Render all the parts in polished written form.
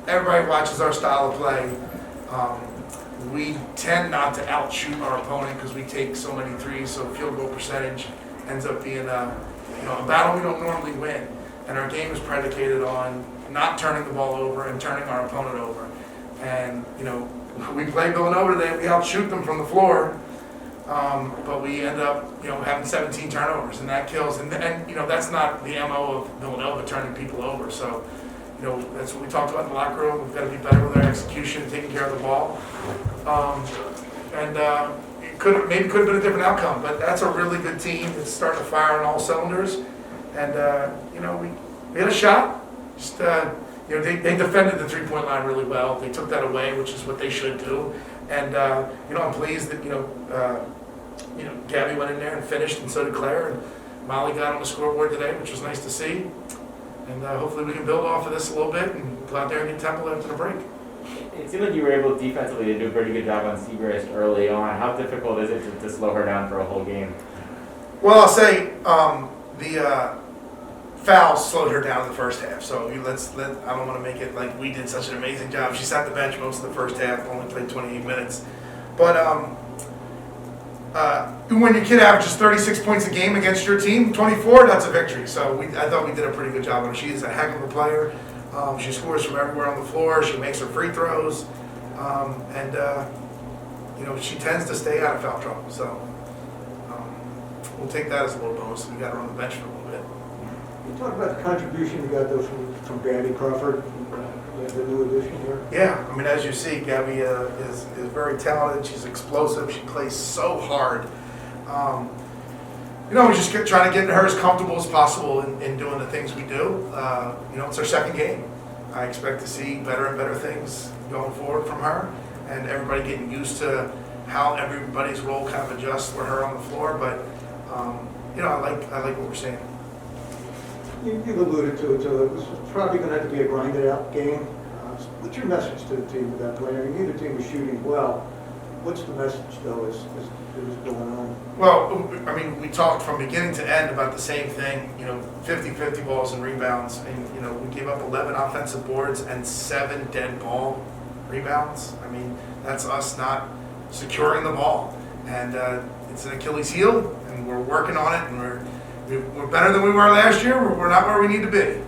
everybody watches our style of play. We tend not to outshoot our opponent because we take so many threes, so field goal percentage ends up being a battle we don't normally win. And our game is predicated on not turning the ball over and turning our opponent over. And, we play Villanova today, we outshoot them from the floor, but we end up, having 17 turnovers, and that kills. And that's not the MO of Villanova, turning people over. So, that's what we talked about in the locker room. We've got to be better with our execution and taking care of the ball. It could have been a different outcome, but that's a really good team. It's starting to fire on all cylinders. And, we had a shot. Just, they defended the three-point line really well. They took that away, which is what they should do. And, I'm pleased that, Gabby went in there and finished, and so did Claire. And Molly got on the scoreboard today, which was nice to see. And hopefully we can build off of this a little bit and go out there and get Temple after the break. It seemed like you were able defensively to do a pretty good job on Seagrass early on. How difficult is it to slow her down for a whole game? Well, I'll say the fouls slowed her down in the first half. So I don't want to make it like we did such an amazing job. She sat the bench most of the first half, only played 28 minutes. But when your kid averages 36 points a game against your team, 24, that's a victory. So I thought we did a pretty good job on her. She is a heck of a player. She scores from everywhere on the floor. She makes her free throws. She tends to stay out of foul trouble. So we'll take that as a little bonus. We got her on the bench for a little bit. You talk about the contribution you got though from Gabby Crawford, the new addition here. Yeah, as you see, Gabby is very talented. She's explosive. She plays so hard. We just trying to get her as comfortable as possible in doing the things we do. It's our second game. I expect to see better and better things going forward from her, and everybody getting used to how everybody's role kind of adjusts with her on the floor. But I like what we're seeing. You've alluded to it, so this is probably going to have to be a grinded out game. What's your message to the team with that player? Neither team is shooting well. What's the message, though, is going on? Well, we talked from beginning to end about the same thing, 50-50 balls and rebounds. And, we gave up 11 offensive boards and 7 dead ball rebounds. That's us not securing the ball. And it's an Achilles heel, and we're working on it, and we're better than we were last year. We're not where we need to be.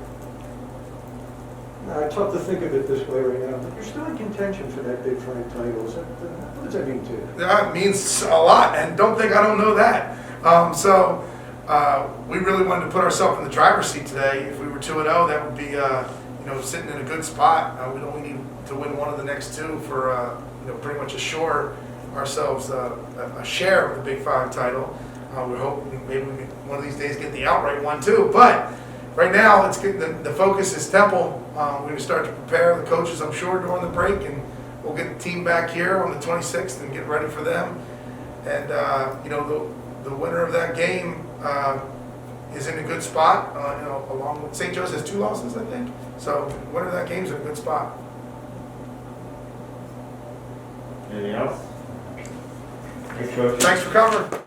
It's tough to think of it this way right now, but you're still in contention for that Big Five title. What does that mean to you? That means a lot, and don't think I don't know that. We really wanted to put ourselves in the driver's seat today. If we were 2-0, that would be sitting in a good spot. We don't need to win one of the next two for pretty much assure ourselves a share of the Big Five title. We're hoping maybe we one of these days get the outright one too, but right now it's good. The focus is Temple. We're going to start to prepare the coaches, I'm sure, during the break, and we'll get the team back here on the 26th and get ready for them. And the winner of that game is in a good spot. Along with St. Joe's has 2 losses, I think. So the winner of that game is in a good spot. Anything else? Thanks for covering.